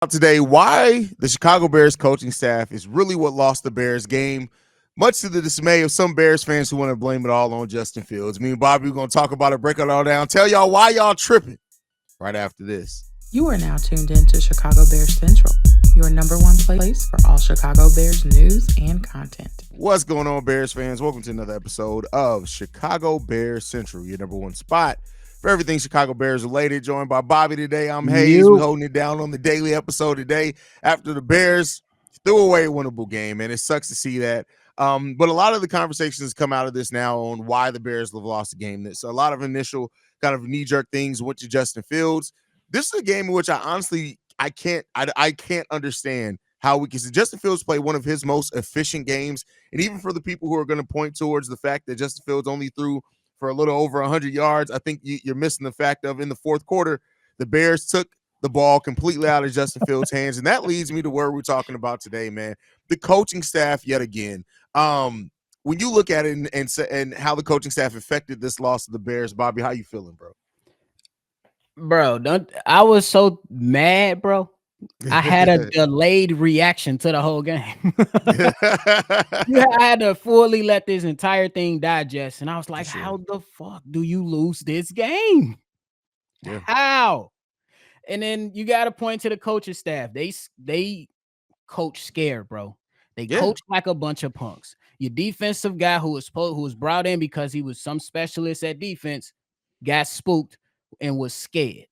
Today why the Chicago Bears coaching staff is really what lost the Bears game, much to the dismay of some Bears fans who want to blame it all on Justin Fields. Me and Bobby, we're going to talk about it, break it all down, tell y'all why y'all tripping right after this. You are now tuned in to Chicago Bears Central, your number one place for all Chicago Bears news and content. What's going on, Bears fans? Welcome to another episode of Chicago Bears Central, your number one spot for everything Chicago Bears related. Joined by Bobby today. I'm Haize. We're holding it down on the daily episode today after the Bears threw away a winnable game, and it sucks to see that. But a lot of the conversations come out of this now on why the Bears have lost the game. So a lot of initial kind of knee-jerk things went to Justin Fields. This is a game in which I can't understand how we can see Justin Fields play one of his most efficient games. And even for the people who are going to point towards the fact that Justin Fields only threw for a little over 100 yards, I think you're missing the fact of in the fourth quarter, the Bears took the ball completely out of Justin Fields' hands. And that leads me to where we're talking about today, man. The coaching staff, yet again. When you look at it and how the coaching staff affected this loss of the Bears, Bobby, how you feeling, bro? I was so mad, bro. I had a delayed reaction to the whole game. I had to fully let this entire thing digest, and I was like, how the fuck do you lose this game? Yeah. How? And then you got to point to the coaching staff. They coach scared, bro. They coach like a bunch of punks. Your defensive guy who was brought in because he was some specialist at defense got spooked and was scared.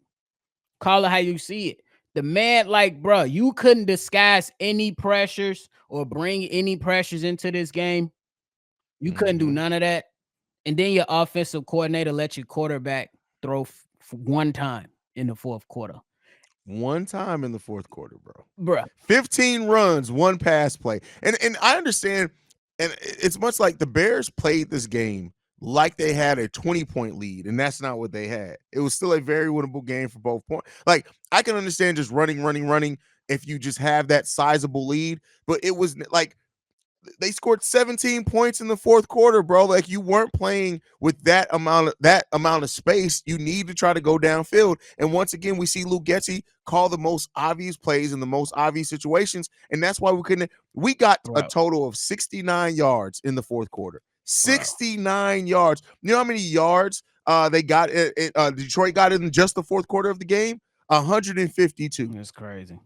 Call it how you see it. The man, like, bro, you couldn't disguise any pressures or bring any pressures into this game. You couldn't do none of that. And then your offensive coordinator let your quarterback throw one time in the fourth quarter. One time in the fourth quarter, bro. 15 runs, one pass play. And I understand, and it's much like the Bears played this game like they had a 20-point lead, and that's not what they had. It was still a very winnable game for both points. Like, I can understand just running if you just have that sizable lead, but it was like they scored 17 points in the fourth quarter, bro. Like, you weren't playing with that amount of space. You need to try to go downfield. And once again, we see Luke Getsy call the most obvious plays in the most obvious situations, and that's why we couldn't. We got a total of 69 yards in the fourth quarter. 69 yards. You know how many yards they got? Detroit got in just the fourth quarter of the game? 152. That's crazy.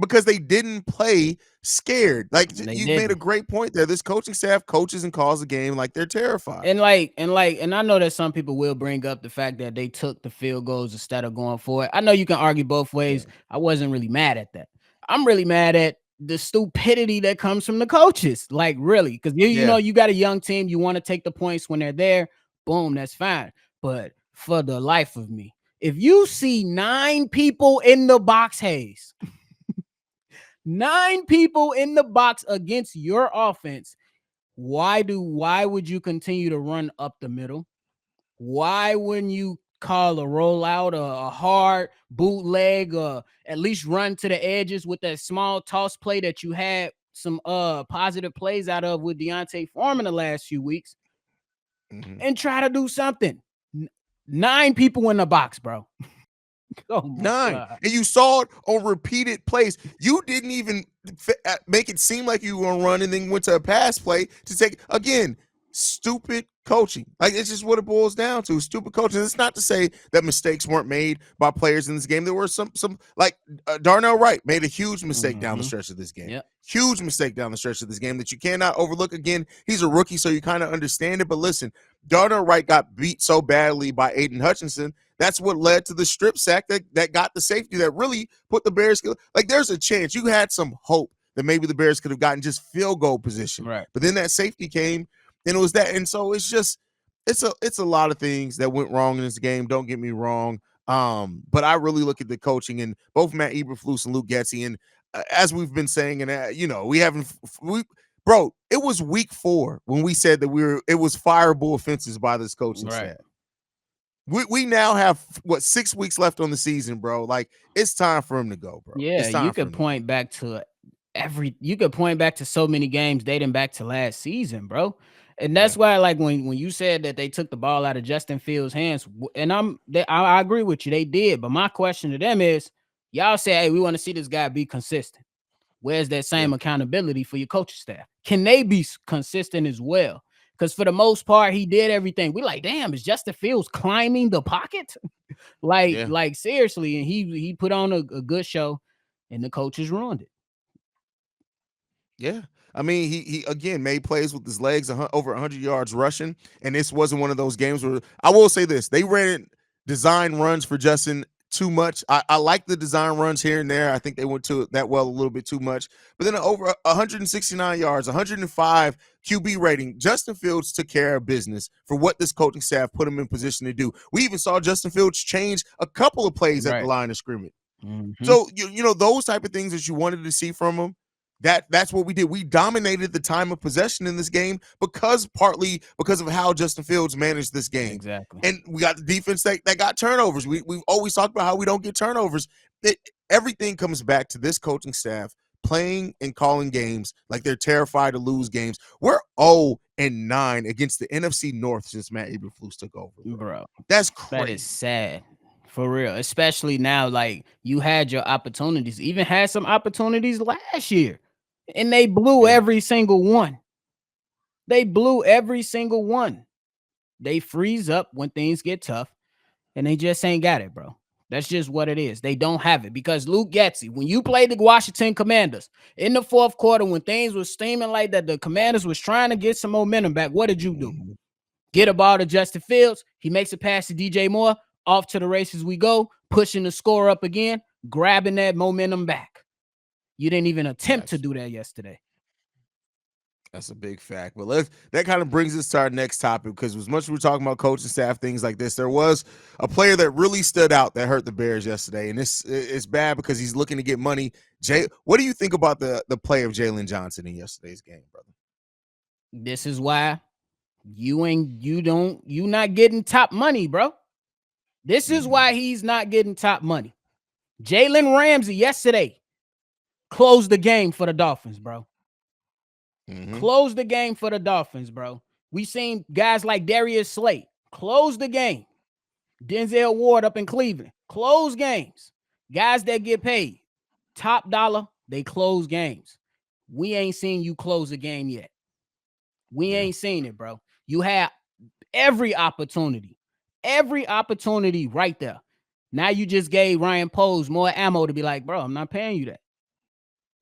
Because they didn't play scared. Like, you made a great point there. This coaching staff coaches and calls the game like they're terrified. And I know that some people will bring up the fact that they took the field goals instead of going for it. I know you can argue both ways. Yeah. I wasn't really mad at that. I'm really mad at the stupidity that comes from the coaches. Like, really, because you know you got a young team, you want to take the points when they're there. Boom, that's fine. But for the life of me, if you see 9 people in the box, Haize, 9 people in the box against your offense, why would you continue to run up the middle? Why wouldn't you call a rollout, a hard bootleg, or at least run to the edges with that small toss play that you had some positive plays out of with Deontay Foreman the last few weeks, and try to do something? 9 people in the box, bro. Oh 9. God. And you saw it on repeated plays. You didn't even make it seem like you were going to run and then went to a pass play to take, again, stupid coaching. Like, it's just what it boils down to, stupid coaching. It's not to say that mistakes weren't made by players in this game. There were some like Darnell Wright made a huge mistake down the stretch of this game. Yep. Huge mistake down the stretch of this game that you cannot overlook. Again, he's a rookie, so you kind of understand it. But listen, Darnell Wright got beat so badly by Aiden Hutchinson. That's what led to the strip sack that got the safety that really put the Bears. Like, there's a chance you had some hope that maybe the Bears could have gotten just field goal position. Right. But then that safety came, and it was that. And so it's a lot of things that went wrong in this game. Don't get me wrong. But I really look at the coaching and both Matt Eberflus and Luke Getsy. And as we've been saying, and bro, it was week 4 when we said that it was fireable offenses by this coaching staff. We now have 6 weeks left on the season, bro. Like, it's time for him to go, bro. Yeah, you could point back to so many games dating back to last season, bro. And that's why, like, when you said that they took the ball out of Justin Fields' hands, and I agree with you, they did. But my question to them is, Y'all say, hey, we want to see this guy be consistent. Where's that same accountability for your coaching staff? Can they be consistent as well? Because for the most part, he did everything. We like, damn, is Justin Fields climbing the pocket? like seriously. And he put on a good show, and the coaches ruined it. Yeah. I mean, he again made plays with his legs over 100 yards rushing, and this wasn't one of those games where I will say this: they ran design runs for Justin too much. I like the design runs here and there. I think they went to that well a little bit too much. But then over 169 yards, 105 QB rating, Justin Fields took care of business for what this coaching staff put him in position to do. We even saw Justin Fields change a couple of plays at the line of scrimmage. Mm-hmm. So you know those type of things that you wanted to see from him. That's what we did. We dominated the time of possession in this game partly because of how Justin Fields managed this game. Exactly. And we got the defense that got turnovers. We've always talked about how we don't get turnovers. Everything comes back to this coaching staff playing and calling games like they're terrified to lose games. We're 0-9 against the NFC North since Matt Eberflus took over. Bro. That's crazy. That is sad. For real, especially now, like you had your opportunities, even had some opportunities last year, and they blew every single one. They blew every single one. They freeze up when things get tough, and they just ain't got it, bro. That's just what it is. They don't have it because Luke Getsy, when you played the Washington Commanders in the fourth quarter, when things were steaming like that, the Commanders was trying to get some momentum back. What did you do? Get a ball to Justin Fields. He makes a pass to DJ Moore. Off to the races we go, pushing the score up again, grabbing that momentum back. You didn't even attempt to do that yesterday. That's a big fact. But that kind of brings us to our next topic, because as much as we're talking about coaching staff, things like this, there was a player that really stood out that hurt the Bears yesterday. And it's bad because he's looking to get money. What do you think about the play of Jaylon Johnson in yesterday's game, brother? This is why you not getting top money, bro. This is why he's not getting top money. Jalen Ramsey yesterday closed the game for the Dolphins, bro. Closed the game for the Dolphins, bro. We seen guys like Darius Slate close the game. Denzel Ward up in Cleveland, close games. Guys that get paid top dollar, they close games. We ain't seen you close a game yet. We ain't seen it, bro. You had every opportunity right there. Now you just gave Ryan Poles more ammo to be like, bro, I'm not paying you that.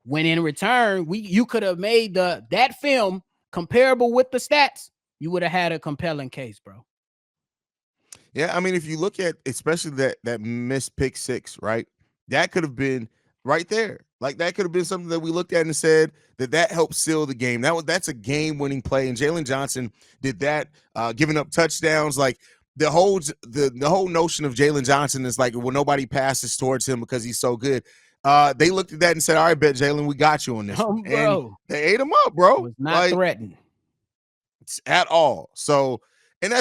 When in return, you could have made that film comparable with the stats. You would have had a compelling case, bro. Yeah, I mean, if you look at especially that missed pick six, right? That could have been right there. Like that could have been something that we looked at and said that helped seal the game. That's a game-winning play, and Jaylon Johnson did that, giving up touchdowns. Like the whole notion of Jaylon Johnson is like, well, nobody passes towards him because he's so good. They looked at that and said, all right, bet Jaylon, we got you on this. Bro. And they ate him up, bro. It was not threatened at all. So, and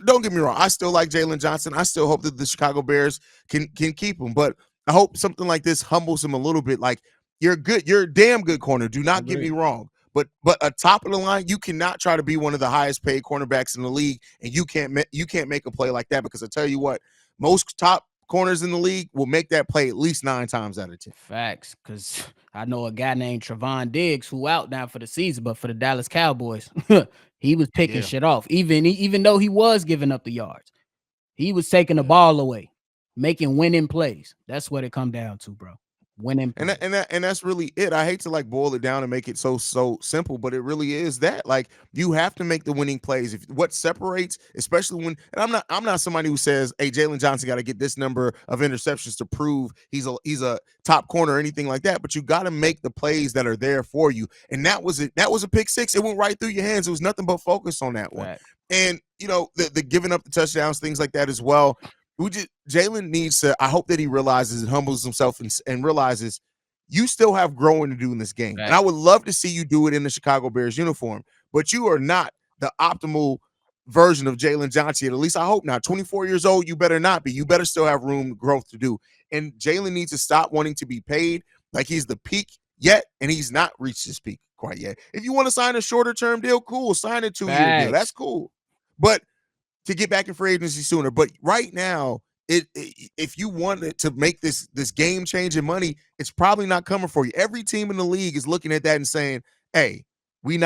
don't get me wrong, I still like Jaylon Johnson. I still hope that the Chicago Bears can keep him, but I hope something like this humbles him a little bit. Like, you're a damn good corner. Do not get me wrong. But a top of the line, you cannot try to be one of the highest paid cornerbacks in the league, and you can't make a play like that, because I tell you what, most top corners in the league will make that play at least 9 times out of 10. Facts, because I know a guy named Trevon Diggs who out now for the season, but for the Dallas Cowboys, he was picking shit off. Even though he was giving up the yards, he was taking the ball away, making winning plays. That's what it come down to, bro. Winning plays. And that's really it. I hate to like boil it down and make it so simple, but it really is that. Like, you have to make the winning plays. If what separates, especially when, and I'm not somebody who says, hey, Jaylon Johnson got to get this number of interceptions to prove he's a top corner or anything like that, but you got to make the plays that are there for you. And that was it. That was a pick six. It went right through your hands. It was nothing but focus on that one. And you know, the giving up the touchdowns, things like that as well. Jaylon needs to, I hope that he realizes and humbles himself and realizes you still have growing to do in this game. Right. And I would love to see you do it in the Chicago Bears uniform, but you are not the optimal version of Jaylon Johnson. At least I hope not. 24 years old, you better not be. You better still have room growth to do. And Jaylon needs to stop wanting to be paid like he's the peak yet, and he's not reached his peak quite yet. If you want to sign a shorter term deal, cool. Sign a 2-year deal. That's cool. But to get back in free agency sooner. But right now, if you wanted to make this game changing money, it's probably not coming for you. Every team in the league is looking at that and saying, "Hey, you're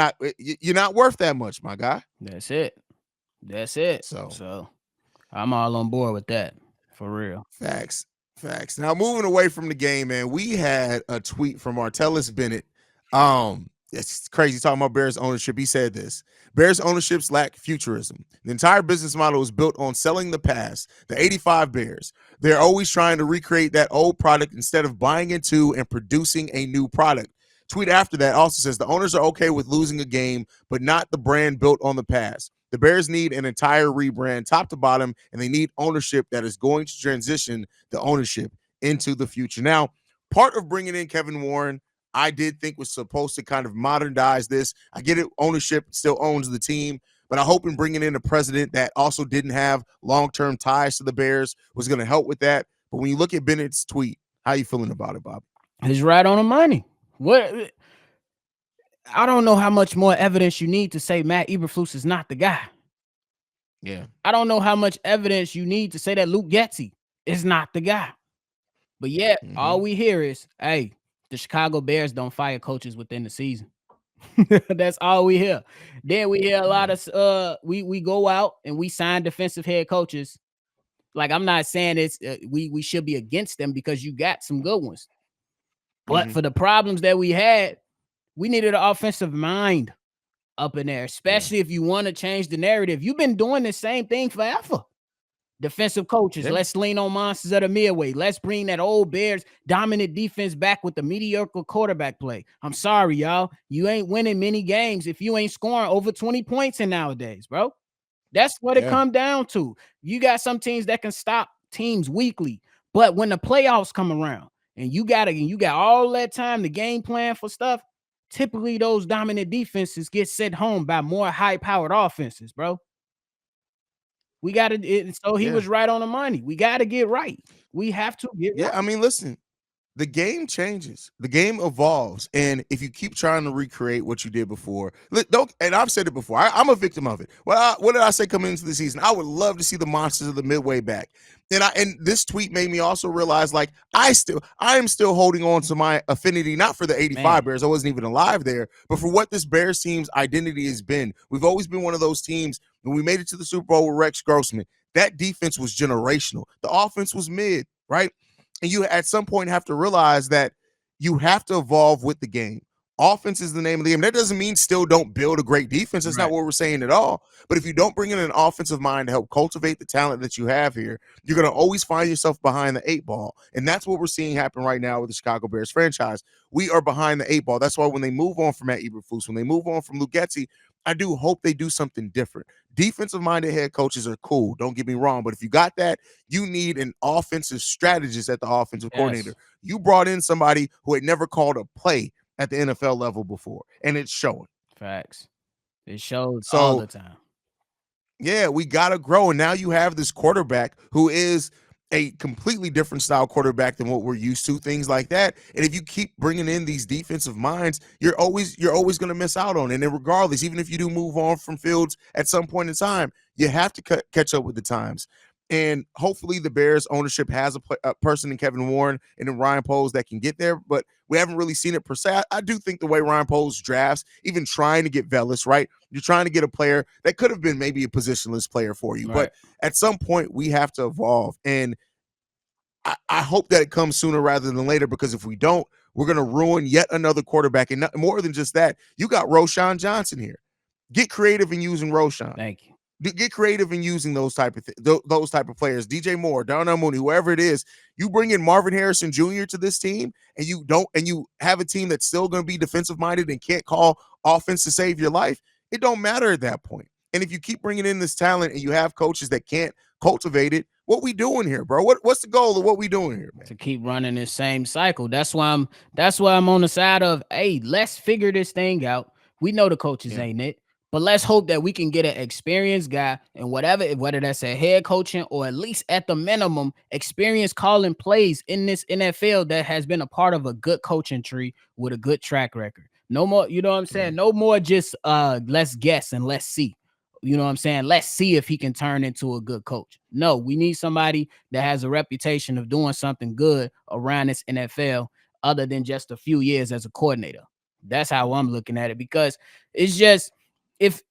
not worth that much, my guy." That's it. So I'm all on board with that, for real. Facts. Now moving away from the game, man, we had a tweet from Martellus Bennett. It's crazy talking about Bears ownership. He said this: Bears ownerships lack futurism. The entire business model is built on selling the past. The 85 Bears, they're always trying to recreate that old product instead of buying into and producing a new product. Tweet after that also says the owners are okay with losing a game, but not the brand built on the past. The Bears need an entire rebrand, top to bottom, and they need ownership that is going to transition the ownership into the future. Now, part of bringing in Kevin Warren, I did think was supposed to kind of modernize this. I get it, ownership still owns the team, but I hope in bringing in a president that also didn't have long-term ties to the Bears was going to help with that. But when you look at Bennett's tweet, how you feeling about it, Bob? He's right on the money. What? I don't know how much more evidence you need to say Matt Eberflus is not the guy. Yeah. I don't know how much evidence you need to say that Luke Getsy is not the guy. But yet, all we hear is, hey, the Chicago Bears don't fire coaches within the season. That's all we hear. Then we hear a lot of we go out and we sign defensive head coaches. Like, I'm not saying it's we should be against them because you got some good ones. But for the problems that we had, we needed an offensive mind up in there, especially if you want to change the narrative. You've been doing the same thing forever. Defensive coaches, let's lean on monsters of the midway. Let's bring that old Bears dominant defense back with the mediocre quarterback play. I'm sorry, y'all. You ain't winning many games if you ain't scoring over 20 points in nowadays, bro. That's what it come down to. You got some teams that can stop teams weekly, but when the playoffs come around and you got all that time to game plan for stuff, typically those dominant defenses get sent home by more high-powered offenses, bro. We got to, so he was right on the money. We got to get right. We have to get right. I mean, listen, the game changes, the game evolves, and if you keep trying to recreate what you did before, and I've said it before, I'm a victim of it. What did I say coming into the season? I would love to see the monsters of the midway back. And this tweet made me also realize, like, I am still holding on to my affinity, not for the 85 Bears, I wasn't even alive there, but for what this Bears team's identity has been. We've always been one of those teams. When we made it to the Super Bowl with Rex Grossman, that defense was generational. The offense was mid, right? And you at some point have to realize that you have to evolve with the game. Offense is the name of the game. That doesn't mean still don't build a great defense. That's not what we're saying at all. But if you don't bring in an offensive mind to help cultivate the talent that you have here, you're going to always find yourself behind the 8 ball. And that's what we're seeing happen right now with the Chicago Bears franchise. We are behind the 8 ball. That's why when they move on from Matt Eberflus, when they move on from Luke Getsy, I do hope they do something different. Defensive-minded head coaches are cool. Don't get me wrong. But if you got that, you need an offensive strategist at the offensive coordinator. You brought in somebody who had never called a play at the NFL level before, and it's showing. Facts. It shows all the time. Yeah, we got to grow. And now you have this quarterback who is a completely different style quarterback than what we're used to, things like that. And if you keep bringing in these defensive minds, you're always going to miss out on it. And regardless, even if you do move on from Fields at some point in time, you have to catch up with the times. And hopefully the Bears ownership has a person in Kevin Warren and in Ryan Poles that can get there, but we haven't really seen it per se. I do think the way Ryan Poles drafts, even trying to get Velus, right? You're trying to get a player that could have been maybe a positionless player for you, but at some point we have to evolve. And I hope that it comes sooner rather than later, because if we don't, we're going to ruin yet another quarterback. And more than just that, you got Jaylon Johnson here. Get creative in using Roschon. Thank you. Get creative in using those type of players. DJ Moore, Darnell Mooney, whoever it is. You bring in Marvin Harrison Jr. to this team, and you have a team that's still going to be defensive minded and can't call offense to save your life. It don't matter at that point. And if you keep bringing in this talent and you have coaches that can't cultivate it, what we doing here, bro? What's the goal of what we doing here, man? To keep running this same cycle. That's why I'm on the side of, hey, let's figure this thing out. We know the coaches ain't it. But let's hope that we can get an experienced guy, and whether that's a head coaching or at least at the minimum experience calling plays in this NFL that has been a part of a good coaching tree with a good track record. No more, you know what I'm saying? No more just let's guess and let's see. You know what I'm saying? Let's see if he can turn into a good coach. No, we need somebody that has a reputation of doing something good around this NFL other than just a few years as a coordinator. That's how I'm looking at it, because it's just, if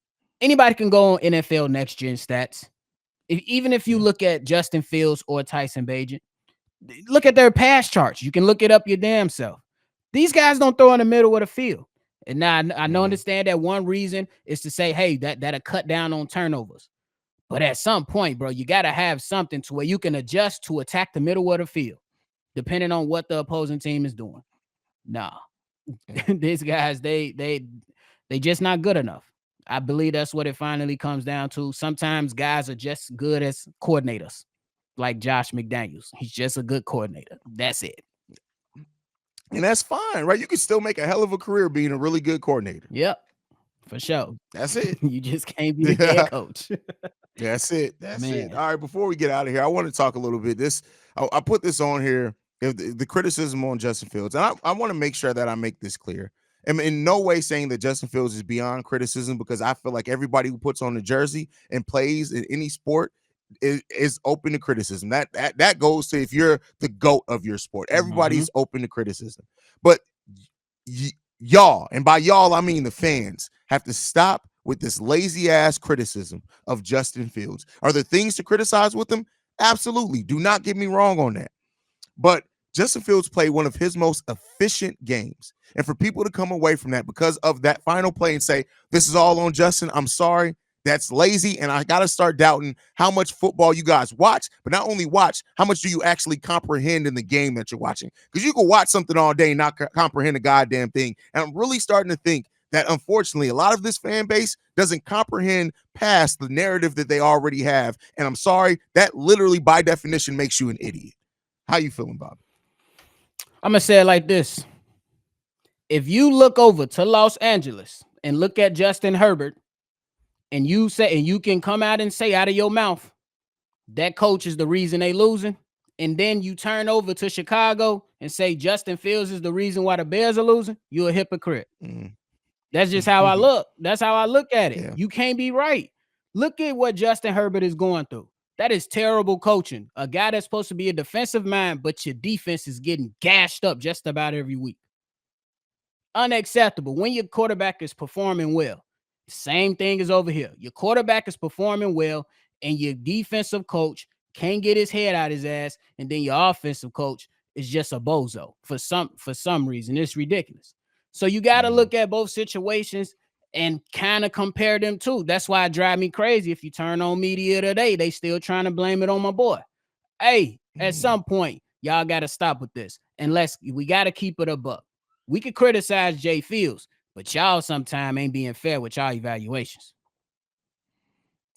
anybody can go on NFL Next Gen stats, even if you Yeah. look at Justin Fields or Tyson Bagent, look at their pass charts. You can look it up your damn self. These guys don't throw in the middle of the field. And now I know, understand that one reason is to say, hey, that'll cut down on turnovers. But at some point, bro, you got to have something to where you can adjust to attack the middle of the field, depending on what the opposing team is doing. Nah, these guys, they just not good enough. I believe that's what it finally comes down to. Sometimes guys are just good as coordinators, like Josh McDaniels. He's just a good coordinator. That's it. And that's fine, right? You can still make a hell of a career being a really good coordinator. Yep, for sure. That's it. You just can't be the head coach. That's it. That's Man. it. All right. Before we get out of here, I want to talk a little bit. I put this on here. If the criticism on Justin Fields, and I want to make sure that I make this clear. I'm in no way saying that Justin Fields is beyond criticism, because I feel like everybody who puts on the jersey and plays in any sport is open to criticism. That goes to if you're the GOAT of your sport. Everybody's open to criticism. But y'all, and by y'all I mean the fans, have to stop with this lazy ass criticism of Justin Fields. Are there things to criticize with him? Absolutely. Do not get me wrong on that. But Justin Fields played one of his most efficient games. And for people to come away from that because of that final play and say, this is all on Justin, I'm sorry, that's lazy. And I got to start doubting how much football you guys watch, but not only watch, how much do you actually comprehend in the game that you're watching? Because you can watch something all day and not comprehend a goddamn thing. And I'm really starting to think that, unfortunately, a lot of this fan base doesn't comprehend past the narrative that they already have. And I'm sorry, that literally by definition makes you an idiot. How you feeling, Bob? I'm going to say it like this. If you look over to Los Angeles and look at Justin Herbert, and you say, and you can come out and say out of your mouth, that coach is the reason they losing, and then you turn over to Chicago and say Justin Fields is the reason why the Bears are losing, you're a hypocrite. That's just how I look. That's how I look at it. Yeah. You can't be right. Look at what Justin Herbert is going through. That is terrible coaching. A guy that's supposed to be a defensive mind, but your defense is getting gashed up just about every week. Unacceptable. When your quarterback is performing well. Same thing is over here. Your quarterback is performing well, and your defensive coach can't get his head out his ass, and then your offensive coach is just a bozo for some reason. It's ridiculous. So you got to look at both situations and kind of compare them too. That's why it drives me crazy. If you turn on media today, they still trying to blame it on my boy. Hey, at some point, y'all got to stop with this. We got to keep it a buck. We could criticize Jay Fields, but y'all sometime ain't being fair with y'all evaluations.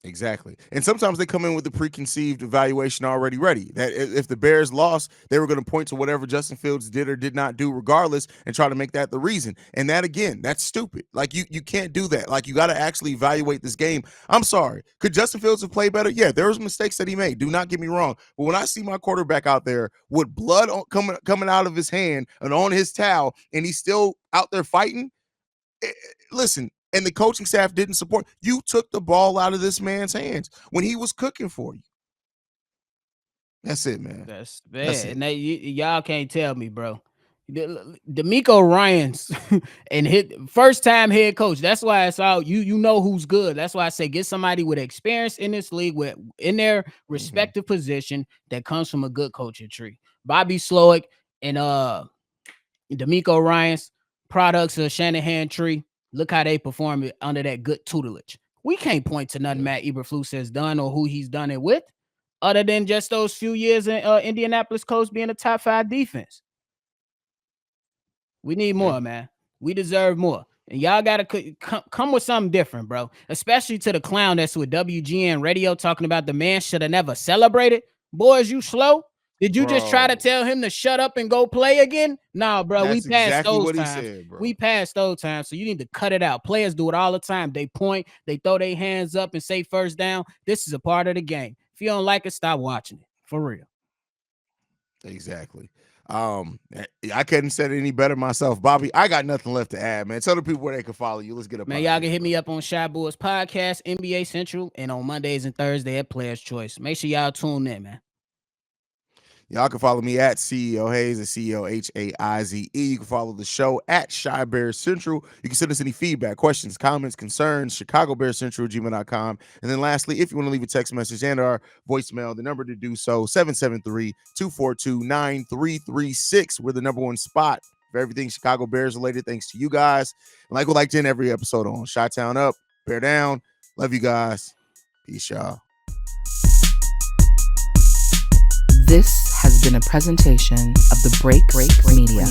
Exactly. And sometimes they come in with the preconceived evaluation already ready, that if the Bears lost, they were going to point to whatever Justin Fields did or did not do regardless and try to make that the reason. And that, again, that's stupid. Like, you can't do that. Like, you got to actually evaluate this game. I'm sorry. Could Justin Fields have played better? Yeah, there was mistakes that he made. Do not get me wrong. But when I see my quarterback out there with blood coming out of his hand and on his towel, and he's still out there fighting, listen, and the coaching staff didn't support. You took the ball out of this man's hands when he was cooking for you. That's it, man. That's bad. That's it. And y'all can't tell me, bro. DeMeco Ryans and hit first time head coach. That's why it's all you know who's good. That's why I say get somebody with experience in this league with in their respective position that comes from a good coaching tree. Bobby Slowick and DeMeco Ryans, products of Shanahan tree. Look how they perform under that good tutelage. We can't point to nothing Matt Eberflus has done or who he's done it with, other than just those few years in Indianapolis Colts being a top 5 defense. We need more, man. We deserve more. And y'all got to come with something different, bro. Especially to the clown that's with WGN radio talking about the man should have never celebrated. Boys, you slow? Did you just try to tell him to shut up and go play again? Nah, bro. That's we passed exactly those what times. He said, bro. We passed those times, so you need to cut it out. Players do it all the time. They point, they throw their hands up and say first down. This is a part of the game. If you don't like it, stop watching it. For real. Exactly. I couldn't said it any better myself. Bobby, I got nothing left to add, man. Tell the people where they can follow you. Let's get up. Man, y'all can hit me up on Shy Boys Podcast, NBA Central, and on Mondays and Thursdays at Players Choice. Make sure y'all tune in, man. Y'all can follow me at CEO Haize, and CEO Haize. You can follow the show at Shy Bears Central. You can send us any feedback, questions, comments, concerns, ChicagoBearsCentral@gmail.com. And then lastly, if you want to leave a text message and our voicemail, the number to do so, 773-242-9336. We're the number one spot for everything Chicago Bears related, thanks to you guys. And like we like to end every episode on Chi-Town Up, Bear Down. Love you guys. Peace, y'all. This has been a presentation of the Break Media.